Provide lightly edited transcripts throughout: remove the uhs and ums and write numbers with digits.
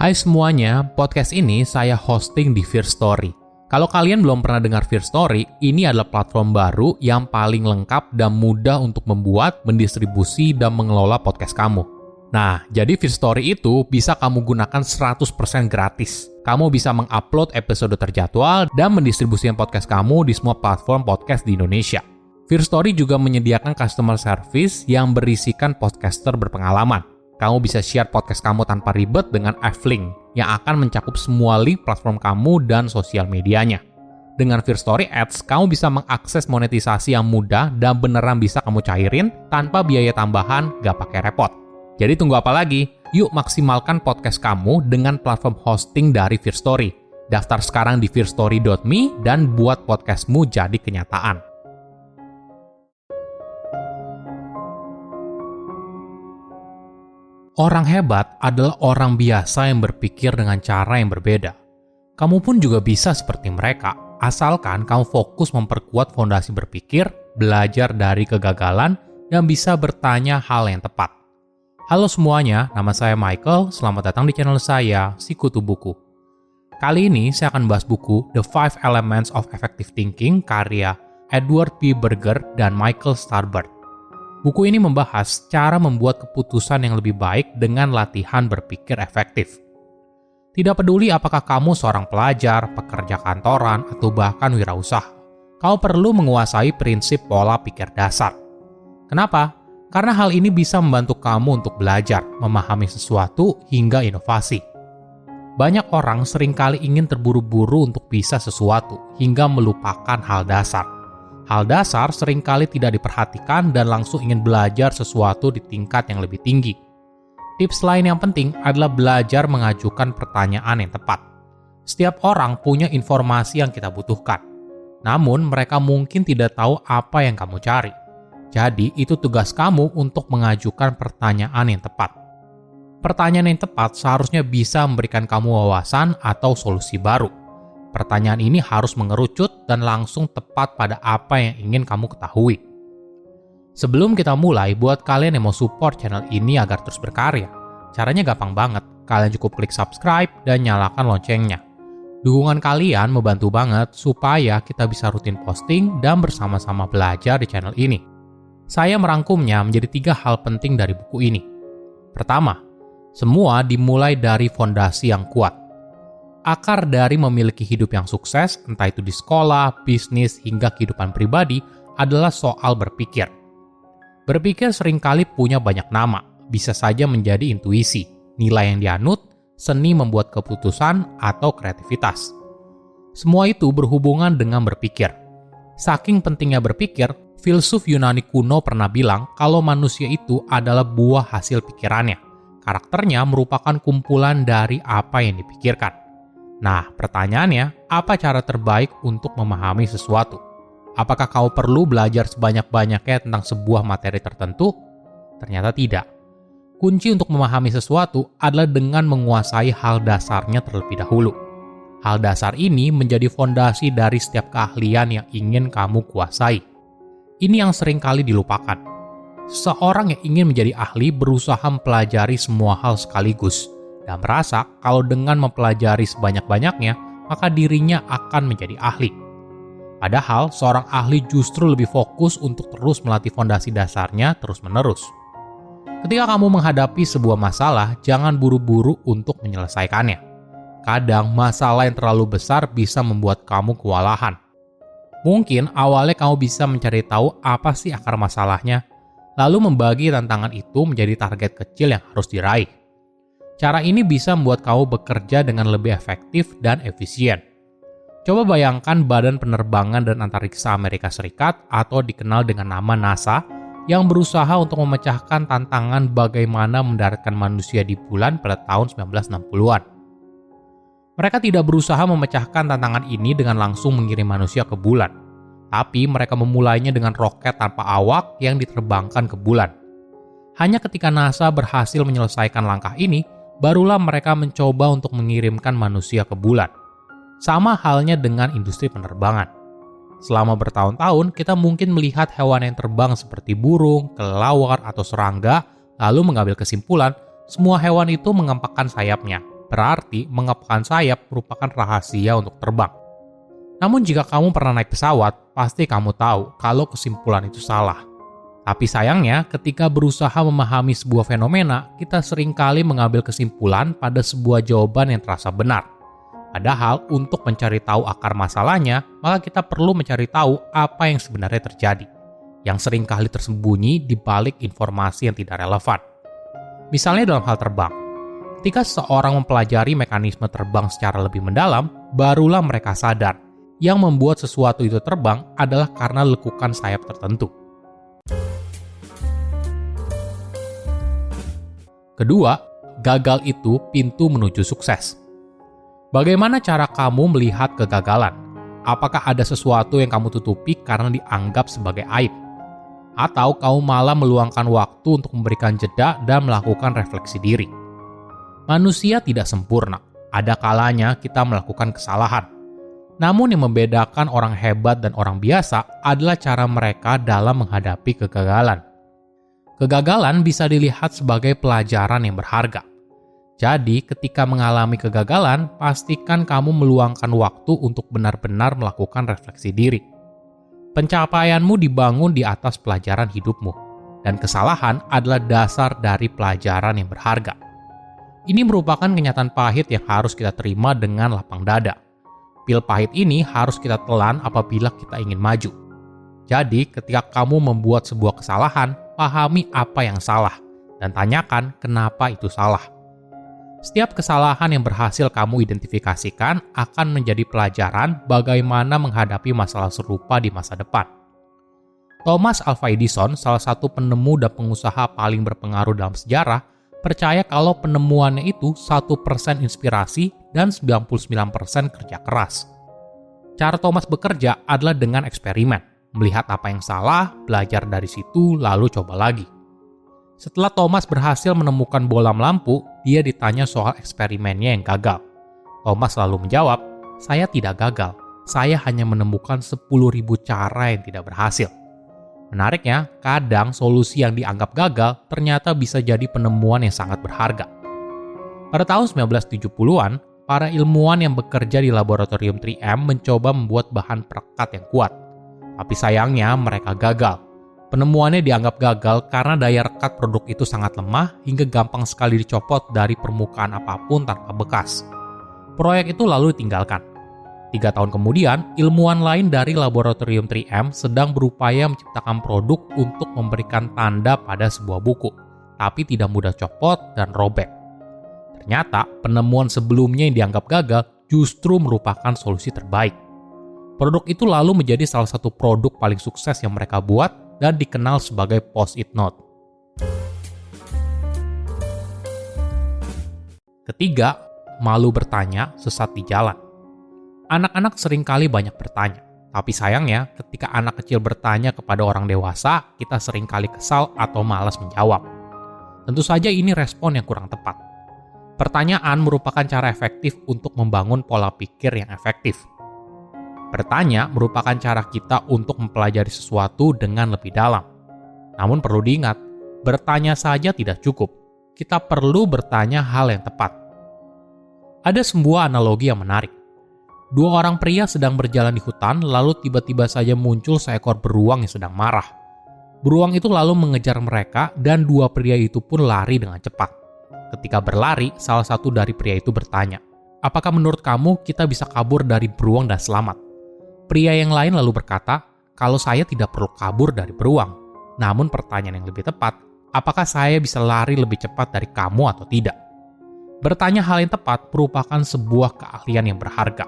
Hai semuanya, podcast ini saya hosting di Firstory. Kalau kalian belum pernah dengar Firstory, ini adalah platform baru yang paling lengkap dan mudah untuk membuat, mendistribusi, dan mengelola podcast kamu. Nah, jadi Firstory itu bisa kamu gunakan 100% gratis. Kamu bisa mengupload episode terjadwal dan mendistribusikan podcast kamu di semua platform podcast di Indonesia. Firstory juga menyediakan customer service yang berisikan podcaster berpengalaman. Kamu bisa share podcast kamu tanpa ribet dengan F-Link yang akan mencakup semua link platform kamu dan sosial medianya. Dengan Firstory Ads, kamu bisa mengakses monetisasi yang mudah dan beneran bisa kamu cairin tanpa biaya tambahan, gak pakai repot. Jadi tunggu apa lagi? Yuk maksimalkan podcast kamu dengan platform hosting dari Firstory. Daftar sekarang di firstory.me dan buat podcastmu jadi kenyataan. Orang hebat adalah orang biasa yang berpikir dengan cara yang berbeda. Kamu pun juga bisa seperti mereka, asalkan kamu fokus memperkuat fondasi berpikir, belajar dari kegagalan, dan bisa bertanya hal yang tepat. Halo semuanya, nama saya Michael, selamat datang di channel saya, Sikutu Buku. Kali ini saya akan bahas buku The 5 Elements of Effective Thinking karya Edward P. Berger dan Michael Starbird. Buku ini membahas cara membuat keputusan yang lebih baik dengan latihan berpikir efektif. Tidak peduli apakah kamu seorang pelajar, pekerja kantoran, atau bahkan wirausaha, kamu perlu menguasai prinsip pola pikir dasar. Kenapa? Karena hal ini bisa membantu kamu untuk belajar, memahami sesuatu, hingga inovasi. Banyak orang seringkali ingin terburu-buru untuk bisa sesuatu, hingga melupakan hal dasar. Hal dasar seringkali tidak diperhatikan dan langsung ingin belajar sesuatu di tingkat yang lebih tinggi. Tips lain yang penting adalah belajar mengajukan pertanyaan yang tepat. Setiap orang punya informasi yang kita butuhkan. Namun, mereka mungkin tidak tahu apa yang kamu cari. Jadi, itu tugas kamu untuk mengajukan pertanyaan yang tepat. Pertanyaan yang tepat seharusnya bisa memberikan kamu wawasan atau solusi baru. Pertanyaan ini harus mengerucut dan langsung tepat pada apa yang ingin kamu ketahui. Sebelum kita mulai, buat kalian yang mau support channel ini agar terus berkarya, caranya gampang banget. Kalian cukup klik subscribe dan nyalakan loncengnya. Dukungan kalian membantu banget supaya kita bisa rutin posting dan bersama-sama belajar di channel ini. Saya merangkumnya menjadi 3 hal penting dari buku ini. Pertama, semua dimulai dari fondasi yang kuat. Akar dari memiliki hidup yang sukses, entah itu di sekolah, bisnis, hingga kehidupan pribadi, adalah soal berpikir. Berpikir seringkali punya banyak nama, bisa saja menjadi intuisi, nilai yang dianut, seni membuat keputusan, atau kreativitas. Semua itu berhubungan dengan berpikir. Saking pentingnya berpikir, filsuf Yunani kuno pernah bilang kalau manusia itu adalah buah hasil pikirannya. Karakternya merupakan kumpulan dari apa yang dipikirkan. Nah, pertanyaannya, apa cara terbaik untuk memahami sesuatu? Apakah kamu perlu belajar sebanyak-banyaknya tentang sebuah materi tertentu? Ternyata tidak. Kunci untuk memahami sesuatu adalah dengan menguasai hal dasarnya terlebih dahulu. Hal dasar ini menjadi fondasi dari setiap keahlian yang ingin kamu kuasai. Ini yang sering kali dilupakan. Seorang yang ingin menjadi ahli berusaha mempelajari semua hal sekaligus, dan merasa kalau dengan mempelajari sebanyak-banyaknya, maka dirinya akan menjadi ahli. Padahal, seorang ahli justru lebih fokus untuk terus melatih fondasi dasarnya terus-menerus. Ketika kamu menghadapi sebuah masalah, jangan buru-buru untuk menyelesaikannya. Kadang, masalah yang terlalu besar bisa membuat kamu kewalahan. Mungkin awalnya kamu bisa mencari tahu apa sih akar masalahnya, lalu membagi tantangan itu menjadi target kecil yang harus diraih. Cara ini bisa membuat kamu bekerja dengan lebih efektif dan efisien. Coba bayangkan Badan Penerbangan dan Antariksa Amerika Serikat atau dikenal dengan nama NASA yang berusaha untuk memecahkan tantangan bagaimana mendaratkan manusia di bulan pada tahun 1960-an. Mereka tidak berusaha memecahkan tantangan ini dengan langsung mengirim manusia ke bulan, tapi mereka memulainya dengan roket tanpa awak yang diterbangkan ke bulan. Hanya ketika NASA berhasil menyelesaikan langkah ini, barulah mereka mencoba untuk mengirimkan manusia ke bulan. Sama halnya dengan industri penerbangan. Selama bertahun-tahun, kita mungkin melihat hewan yang terbang seperti burung, kelelawar, atau serangga, lalu mengambil kesimpulan, semua hewan itu mengempakkan sayapnya. Berarti mengepakkan sayap merupakan rahasia untuk terbang. Namun jika kamu pernah naik pesawat, pasti kamu tahu kalau kesimpulan itu salah. Tapi sayangnya, ketika berusaha memahami sebuah fenomena, kita seringkali mengambil kesimpulan pada sebuah jawaban yang terasa benar. Padahal untuk mencari tahu akar masalahnya, maka kita perlu mencari tahu apa yang sebenarnya terjadi, yang seringkali tersembunyi di balik informasi yang tidak relevan. Misalnya dalam hal terbang, ketika seseorang mempelajari mekanisme terbang secara lebih mendalam, barulah mereka sadar yang membuat sesuatu itu terbang adalah karena lekukan sayap tertentu. Kedua, gagal itu pintu menuju sukses. Bagaimana cara kamu melihat kegagalan? Apakah ada sesuatu yang kamu tutupi karena dianggap sebagai aib? Atau kamu malah meluangkan waktu untuk memberikan jeda dan melakukan refleksi diri? Manusia tidak sempurna. Ada kalanya kita melakukan kesalahan. Namun yang membedakan orang hebat dan orang biasa adalah cara mereka dalam menghadapi kegagalan. Kegagalan bisa dilihat sebagai pelajaran yang berharga. Jadi, ketika mengalami kegagalan, pastikan kamu meluangkan waktu untuk benar-benar melakukan refleksi diri. Pencapaianmu dibangun di atas pelajaran hidupmu, dan kesalahan adalah dasar dari pelajaran yang berharga. Ini merupakan kenyataan pahit yang harus kita terima dengan lapang dada. Pil pahit ini harus kita telan apabila kita ingin maju. Jadi, ketika kamu membuat sebuah kesalahan, pahami apa yang salah, dan tanyakan kenapa itu salah. Setiap kesalahan yang berhasil kamu identifikasikan akan menjadi pelajaran bagaimana menghadapi masalah serupa di masa depan. Thomas Alva Edison, salah satu penemu dan pengusaha paling berpengaruh dalam sejarah, percaya kalau penemuannya itu 1% inspirasi dan 99% kerja keras. Cara Thomas bekerja adalah dengan eksperimen, melihat apa yang salah, belajar dari situ, lalu coba lagi. Setelah Thomas berhasil menemukan bola lampu, dia ditanya soal eksperimennya yang gagal. Thomas lalu menjawab, "Saya tidak gagal, saya hanya menemukan 10.000 cara yang tidak berhasil." Menariknya, kadang solusi yang dianggap gagal ternyata bisa jadi penemuan yang sangat berharga. Pada tahun 1970-an, para ilmuwan yang bekerja di laboratorium 3M mencoba membuat bahan perekat yang kuat. Tapi sayangnya mereka gagal. Penemuannya dianggap gagal karena daya rekat produk itu sangat lemah hingga gampang sekali dicopot dari permukaan apapun tanpa bekas. Proyek itu lalu ditinggalkan. 3 tahun kemudian, ilmuwan lain dari laboratorium 3M sedang berupaya menciptakan produk untuk memberikan tanda pada sebuah buku, tapi tidak mudah copot dan robek. Ternyata, penemuan sebelumnya yang dianggap gagal justru merupakan solusi terbaik. Produk itu lalu menjadi salah satu produk paling sukses yang mereka buat dan dikenal sebagai Post-it Note. Ketiga, malu bertanya sesat di jalan. Anak-anak seringkali banyak bertanya, tapi sayangnya ketika anak kecil bertanya kepada orang dewasa, kita seringkali kesal atau malas menjawab. Tentu saja ini respon yang kurang tepat. Pertanyaan merupakan cara efektif untuk membangun pola pikir yang efektif. Bertanya merupakan cara kita untuk mempelajari sesuatu dengan lebih dalam. Namun perlu diingat, bertanya saja tidak cukup. Kita perlu bertanya hal yang tepat. Ada sebuah analogi yang menarik. 2 orang pria sedang berjalan di hutan, lalu tiba-tiba saja muncul seekor beruang yang sedang marah. Beruang itu lalu mengejar mereka, dan 2 pria itu pun lari dengan cepat. Ketika berlari, salah satu dari pria itu bertanya, "Apakah menurut kamu kita bisa kabur dari beruang dan selamat?" Pria yang lain lalu berkata, "Kalau saya tidak perlu kabur dari beruang. Namun pertanyaan yang lebih tepat, apakah saya bisa lari lebih cepat dari kamu atau tidak?" Bertanya hal yang tepat merupakan sebuah keahlian yang berharga.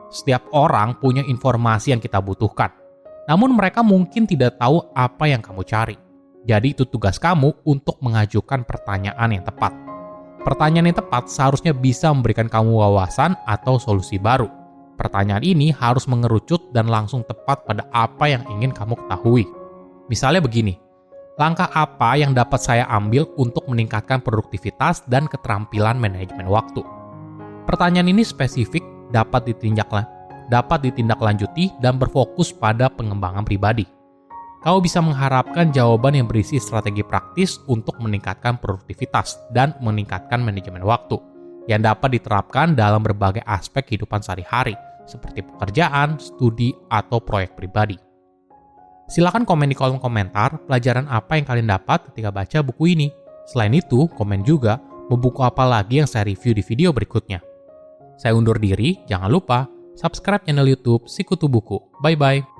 Setiap orang punya informasi yang kita butuhkan. Namun mereka mungkin tidak tahu apa yang kamu cari. Jadi itu tugas kamu untuk mengajukan pertanyaan yang tepat. Pertanyaan yang tepat seharusnya bisa memberikan kamu wawasan atau solusi baru. Pertanyaan ini harus mengerucut dan langsung tepat pada apa yang ingin kamu ketahui. Misalnya begini, langkah apa yang dapat saya ambil untuk meningkatkan produktivitas dan keterampilan manajemen waktu? Pertanyaan ini spesifik, dapat ditindaklanjuti dan berfokus pada pengembangan pribadi. Kamu bisa mengharapkan jawaban yang berisi strategi praktis untuk meningkatkan produktivitas dan meningkatkan manajemen waktu. yang dapat diterapkan dalam berbagai aspek kehidupan sehari-hari, seperti pekerjaan, studi, atau proyek pribadi. Silakan komen di kolom komentar pelajaran apa yang kalian dapat ketika baca buku ini. Selain itu, komen juga buku apa lagi yang saya review di video berikutnya. Saya undur diri, jangan lupa subscribe channel YouTube Sikutu Buku. Bye-bye.